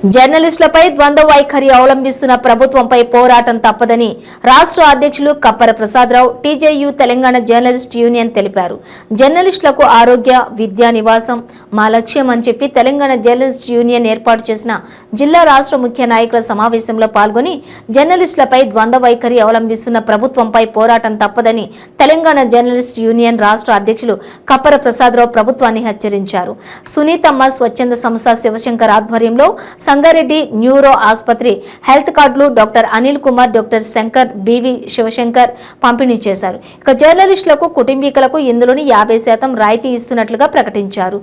జర్నలిస్టులపై ద్వంద్వ వైఖరి అవలంబిస్తున్న ప్రభుత్వంపై పోరాటం తప్పదని రాష్ట్ర అధ్యక్షులు Kappara Prasadarao TJU Telangana journalist union తెలిపారు. జర్నలిస్టులకు ఆరోగ్య, విద్యా, నివాసం మా లక్ష్యం అని చెప్పి తెలంగాణ జర్నలిస్ట్ యూనియన్ ఏర్పాటు చేసిన జిల్లా రాష్ట్ర ముఖ్య నాయకుల సమావేశంలో పాల్గొని జర్నలిస్టులపై ద్వంద్వ వైఖరి అవలంబిస్తున్న ప్రభుత్వంపై పోరాటం తప్పదని తెలంగాణ జర్నలిస్ట్ యూనియన్ రాష్ట్ర అధ్యక్షులు కప్పర ప్రసాదరావు ప్రభుత్వాన్ని హెచ్చరించారు. సునీతమ్మ స్వచ్ఛంద సంస్థ శివశంకర్ ఆధ్వర్యంలో సంగారెడ్డి న్యూరో ఆసుపత్రి హెల్త్ కార్డులు doctor Anil Kumar, doctor Shankar, BV Shivshankar పంపిణీ చేశారు. ఇక జర్నలిస్టులకు, కుటుంబీకులకు ఇందులోని 50% రాయితీ ఇస్తున్నట్లుగా ప్రకటించారు.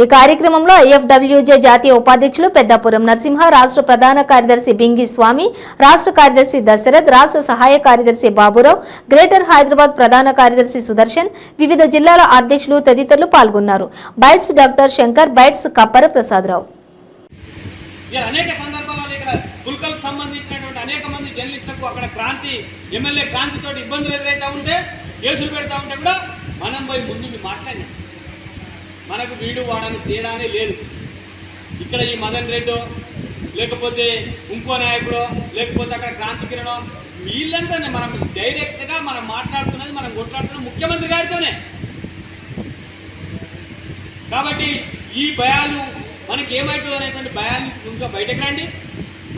ఈ కార్యక్రమంలో ఐఎఫ్డబ్ల్యూజే జాతీయ ఉపాధ్యక్షులు పెద్దాపురం నరసింహ, రాష్ట్ర ప్రధాన కార్యదర్శి బింగి స్వామి, రాష్ట్ర కార్యదర్శి దశరథ్, రాష్ట్ర సహాయ కార్యదర్శి బాబురావు, గ్రేటర్ హైదరాబాద్ ప్రధాన కార్యదర్శి సుదర్శన్, వివిధ జిల్లాల అధ్యక్షులు తదితరులు పాల్గొన్నారు. Bytes doctor Shankar, bytes కప్పర Prasadarao. అనేక సందర్భాల్లో ఇక్కడ గుల్కల్కు సంబంధించినటువంటి అనేక మంది జర్నలిస్టులకు అక్కడ క్రాంతి ఎమ్మెల్యే క్రాంతితో ఇబ్బందులు ఎదురైతే ఉంటే, కేసులు పెడతా ఉంటే కూడా మనం పోయి ముందు మాట్లాడినాం. మనకు వీడు వాడని తేడానే లేదు. ఇక్కడ ఈ మదన్ రెడ్డో లేకపోతే ఇంకో నాయకుడో లేకపోతే అక్కడ క్రాంతి కిరణో వీళ్ళంతా మనం డైరెక్ట్గా మనం మాట్లాడుతున్నది, మనం కొట్లాడుతున్నది ముఖ్యమంత్రి గారితోనే. కాబట్టి ఈ భయాలు మనకి ఏమవుతుంది అనేటువంటి భయాన్ని ఇంకా బయటకు రండి.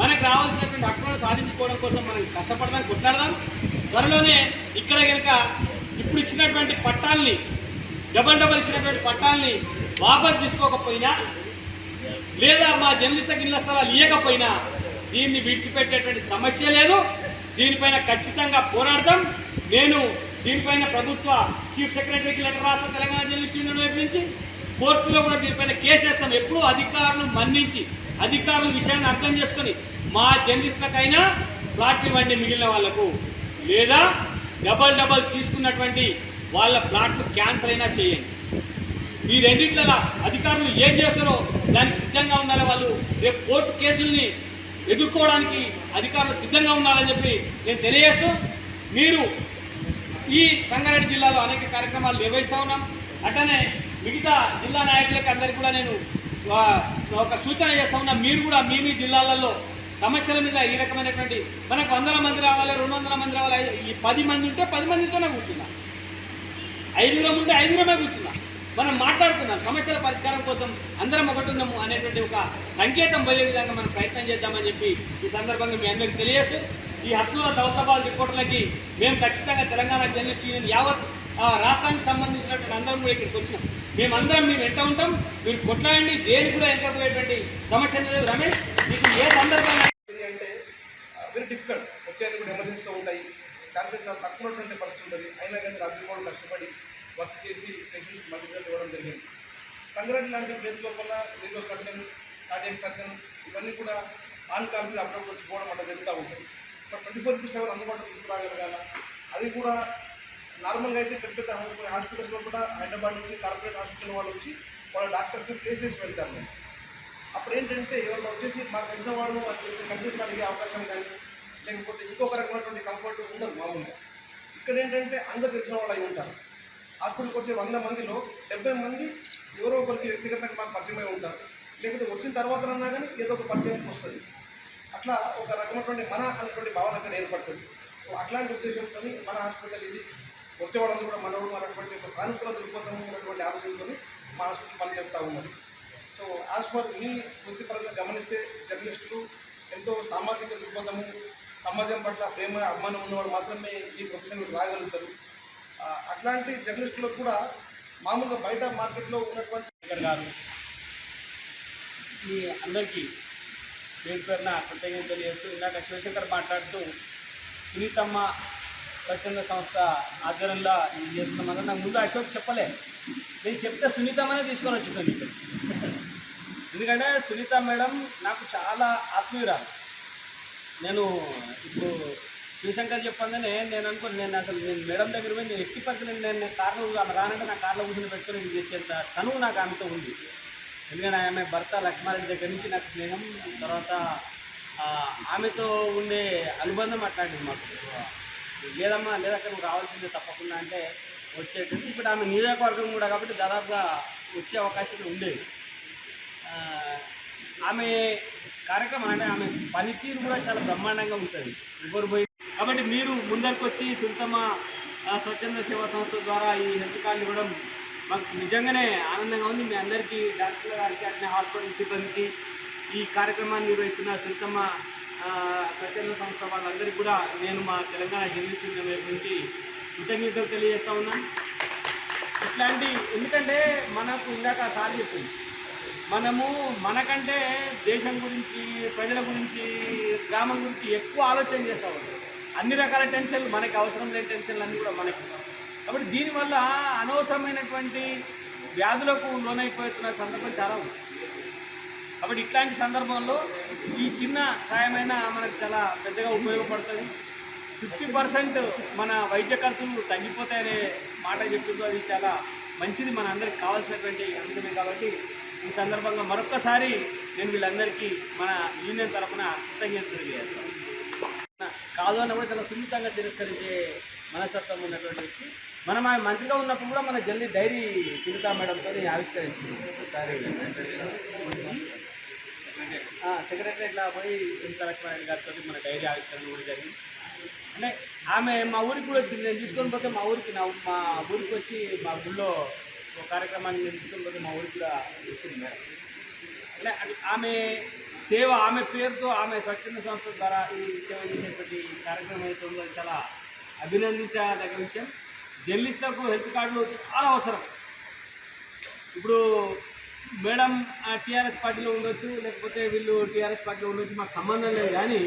మనకు రావాల్సినటువంటి హక్కులను సాధించుకోవడం కోసం మనం కష్టపడదాం, కొట్లాడదాం. త్వరలోనే ఇక్కడ కనుక ఇప్పుడు ఇచ్చినటువంటి పట్టాలని, డబల్ ఇచ్చినటువంటి పట్టాలని వాపసు తీసుకోకపోయినా లేదా మా జర్నలిస్టులకు ఇళ్ల స్థలాలు ఇవ్వకపోయినా దీన్ని విడిచిపెట్టేటువంటి సమస్య లేదు. దీనిపైన ఖచ్చితంగా పోరాడతాం. నేను దీనిపైన ప్రభుత్వ చీఫ్ సెక్రటరీకి లెటర్ రాస్తాను తెలంగాణ జర్నలిస్ట్ యూనియన్ వైపు నుంచి. కోర్టులో కూడా దీనిపైన కేసు వేస్తాం. ఎప్పుడూ అధికారులు మన్నించి, అధికారుల విషయాన్ని అర్థం చేసుకొని మా జర్నలిస్టులకైనా ప్లాట్లు ఇవ్వండి మిగిలిన వాళ్లకు, లేదా డబల్ తీసుకున్నటువంటి వాళ్ళ ప్లాట్లు క్యాన్సల్ అయినా చేయండి. ఈ రెండింటిలో అధికారులు ఏం చేస్తారో దానికి సిద్ధంగా ఉండాలి. వాళ్ళు రేపు కోర్టు కేసుల్ని ఎదుర్కోవడానికి అధికారులు సిద్ధంగా ఉండాలని చెప్పి నేను తెలియజేస్తూ, మీరు ఈ సంగారెడ్డి జిల్లాలో అనేక కార్యక్రమాలు నిర్వహిస్తూ ఉన్నాం. అట్లనే మిగతా జిల్లా నాయకులకి అందరికీ కూడా నేను ఒక సూచన చేస్తా ఉన్నా. మీరు కూడా మీ జిల్లాలలో సమస్యల మీద ఈ రకమైనటువంటి మనకు 100 మంది రావాలి, 200 మంది రావాలి, ఈ 10 మంది ఉంటే 10 మందితోనే కూర్చున్నా, 5 ఉంటే 5 కూర్చున్నా, మనం మాట్లాడుకుందాం. సమస్యల పరిష్కారం కోసం అందరం ఒకటి ఉన్నాము అనేటువంటి ఒక సంకేతం పోయే విధంగా మనం ప్రయత్నం చేద్దామని చెప్పి ఈ సందర్భంగా మీ అందరికీ తెలియజేస్తూ, ఈ హక్కుల దౌలతాబాద్ రిపోర్టులకి మేము ఖచ్చితంగా తెలంగాణ జర్నలిస్ట్ యూనియన్ యావత్ రాష్ట్రానికి సంబంధించినటువంటి అందరం కూడా ఇక్కడికి వచ్చినాం. మేము వెంట ఉంటాం. మీరు కొట్లాడండి, దేని కూడా ఎంటపోయేటువంటి సమస్య లేదు. రమేష్, మీకు ఏ సందర్భంగా అంటే వెరీ డిఫికల్ట్, వచ్చేది కూడా ఎమర్జెన్సీలో ఉంటాయి, ఛాన్సెస్ తక్కువ ఉన్నటువంటి పరిస్థితి ఉంటుంది. అయినా కానీ రాత్రి కూడా కష్టపడి వర్క్ చేసి పేషెంట్స్ మధ్యలో ఇవ్వడం జరిగింది. సంగారెడ్డి లాంటి ప్లేస్ లోపల రేడియో సర్జన్, కార్డియాక్ సర్జన్ ఇవన్నీ కూడా ఆన్ కాల్ మీద అప్పుడప్పుడు వచ్చిపోవడం అట్లా జరుగుతూ ఉంటుంది. బట్ 24/7 అందుబాటులో తీసుకురాగలగాల. అది కూడా నార్మల్గా అయితే పెద్ద పెద్ద హాస్పిటల్స్లో కూడా హైదరాబాద్ నుంచి కార్పొరేట్ హాస్పిటల్ వాళ్ళు వచ్చి వాళ్ళ డాక్టర్స్ని ప్లేస్ చేసి వెళ్తారు. నేను అప్పుడు ఏంటంటే ఎవరు వచ్చేసి మాకు తెలిసిన వాళ్ళు కన్ఫ్యూజన్ అడిగే అవకాశం కానీ లేకపోతే ఇంకొక రకమైనటువంటి కంఫర్ట్ ఉండదు. మామూలుగా ఇక్కడ ఏంటంటే అందరు తెలిసిన వాళ్ళు అయి ఉంటారు. హాస్పిటల్కి వచ్చే 100 మందిలో 70 మంది ఎవరో ఒకరికి వ్యక్తిగతంగా మాకు పరిచయమై ఉంటారు, లేకపోతే వచ్చిన తర్వాత అన్నా కానీ ఏదో ఒక పరిచయం వస్తుంది. అట్లా ఒక రకమైనటువంటి మన అనేటువంటి భావన అక్కడ ఏర్పడుతుంది. సో అట్లాంటి ఉద్దేశంతో మన హాస్పిటల్ ఇది వచ్చేవాళ్ళని కూడా మనోడు అనేటువంటి ఒక సానుకూల దృక్పథం ఉన్నటువంటి ఆలోచనతో మా హాస్పిటల్ పనిచేస్తూ ఉన్నది. సో యాజ్ ఫర్ మీ వృత్తిపరంగా గమనిస్తే జర్నలిస్టులు ఎంతో సామాజిక దృక్పథము, సమాజం పట్ల ప్రేమ, అభిమానం ఉన్నవాడు మాత్రమే ఈ ప్రొఫెషన్కి రాగలుగుతారు. అట్లాంటి జర్నలిస్టులకు కూడా మామూలుగా బయట మార్కెట్లో ఉన్నటువంటి గారు మీ అందరికీ పేరున కృతజ్ఞతలు తెలియజేస్తూ, ఇందాక శివశంకర్ మాట్లాడుతూ సునీతమ్మ స్వచ్ఛంద సంస్థ ఆధ్వర్యంలో ఇది చేస్తున్నామని నాకు ముందు అశోక్ చెప్పలే. నేను చెప్తే సునీతమ్మనే తీసుకొని వచ్చిందండి ఇక్కడ. ఎందుకంటే సునీత మేడం నాకు చాలా ఆత్మీయురాలు. నేను ఇప్పుడు శివశంకర్ చెప్పంగానే నేను అనుకోని నేను మేడం దగ్గర పోయి నేను ఎట్టి పరిస్థితి నేను కార్లో ఆమె రానంటే నా కార్లో కూర్చొని పెట్టుకొని ఇది చేసేంత చనువు నాకు ఆమెతో ఉంది. ఎందుకంటే ఆమె భర్త లక్ష్మారెడ్డి దగ్గర నుంచి నాకు స్నేహం, తర్వాత ఆమెతో ఉండే అనుబంధం అట్లాంటిది మాకు. లేదమ్మా లేదక్క నువ్వు రావాల్సిందే తప్పకుండా అంటే వచ్చేటట్టు. ఇప్పుడు ఆమె నియోజకవర్గం కూడా కాబట్టి దాదాపుగా వచ్చే అవకాశం ఉండేది. ఆమె కార్యక్రమం అంటే ఆమె పనితీరు కూడా చాలా బ్రహ్మాండంగా ఉంటుంది ఎవరు పోయి. కాబట్టి మీరు ముందరికి వచ్చి సుల్తమ్మ స్వచ్ఛంద సేవా సంస్థ ద్వారా ఈ హెల్త్ కార్డు ఇవ్వడం మాకు నిజంగానే ఆనందంగా ఉంది. మీ అందరికీ, డాక్టర్ గారికి, అట్నే హాస్పిటల్ సిబ్బందికి, ఈ కార్యక్రమాన్ని నిర్వహిస్తున్న సుల్తమ్మ స్వచ్ఛంద సంస్థ వాళ్ళందరికీ కూడా నేను మా తెలంగాణ జర్నలిస్ట్ యూనియన్ వైపు నుంచి కృతజ్ఞతలు తెలియజేస్తా ఉన్నాను. ఇట్లాంటి ఎందుకంటే మనకు ఇందాక సార్ చెప్పింది, మనము మనకంటే దేశం గురించి, ప్రజల గురించి, గ్రామం గురించి ఎక్కువ ఆలోచన చేస్తూ ఉంటాం. అన్ని రకాల టెన్షన్లు మనకి, అవసరం లేని టెన్షన్లు అన్నీ కూడా మనకి. కాబట్టి దీనివల్ల అనవసరమైనటువంటి వ్యాధులకు లోనైపోతున్న సందర్భం చాలా ఉంది. కాబట్టి ఇట్లాంటి సందర్భంలో ఈ చిన్న సాయమైనా మనకు చాలా పెద్దగా ఉపయోగపడుతుంది. 50% మన వైద్య ఖర్చులు తగ్గిపోతాయనే మాట చెప్తుందో అది చాలా మంచిది, మన అందరికి కావాల్సినటువంటి అంశమే. కాబట్టి ఈ సందర్భంగా మరొక్కసారి నేను వీళ్ళందరికీ మన యూనియన్ తరఫున కృతజ్ఞతలు తెలియజేస్తాను. కాదు అన్న కూడా చాలా సున్నితంగా తిరస్కరించే మనస్తత్వం ఉన్నటువంటి వ్యక్తి. మనం ఆ మంత్రిగా ఉన్నప్పుడు కూడా మన జల్లి డైరీ సునీతా మేడంతో ఆవిష్కరించింది. ఒకసారి సెక్రటరీలో పోయి సునీతా లక్ష్మణ్ గారితో మన డైరీ ఆవిష్కరణ కూడా జరిగింది. అంటే ఆమె మా ఊరికి కూడా వచ్చింది. నేను తీసుకొని పోతే మా ఊరికి వచ్చి మా గుళ్ళో ఒక కార్యక్రమాన్ని నేను తీసుకొని పోతే మా ఊరికి కూడా వచ్చింది మేడం. అంటే ఆమె సేవ, ఆమె పేరుతో ఆమె స్వచ్ఛంద సంస్థ ద్వారా ఈ సేవ చేసేటువంటి కార్యక్రమం అయితే ఉందో చాలా అభినందించదగ్గ విషయం. జర్నలిస్టులకు హెల్త్ కార్డు చాలా అవసరం. ఇప్పుడు మేడం టీఆర్ఎస్ పార్టీలో ఉండొచ్చు, లేకపోతే వీళ్ళు టీఆర్ఎస్ పార్టీలో ఉండొచ్చు, మాకు సంబంధం లేదు. కానీ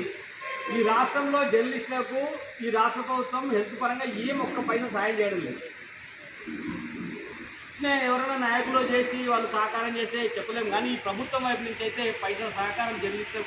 ఈ రాష్ట్రంలో జర్నలిస్టులకు ఈ రాష్ట్ర ప్రభుత్వం హెల్త్ పరంగా ఒక్క పైసా సాయం చేయడం లేదు. ఇట్లా ఎవరైనా నాయకులు చేసి వాళ్ళు సహకారం చేస్తే చెప్పలేము. కానీ ఈ ప్రభుత్వం వైపు నుంచి అయితే పైసా సహకారం జర్నలిస్టులకు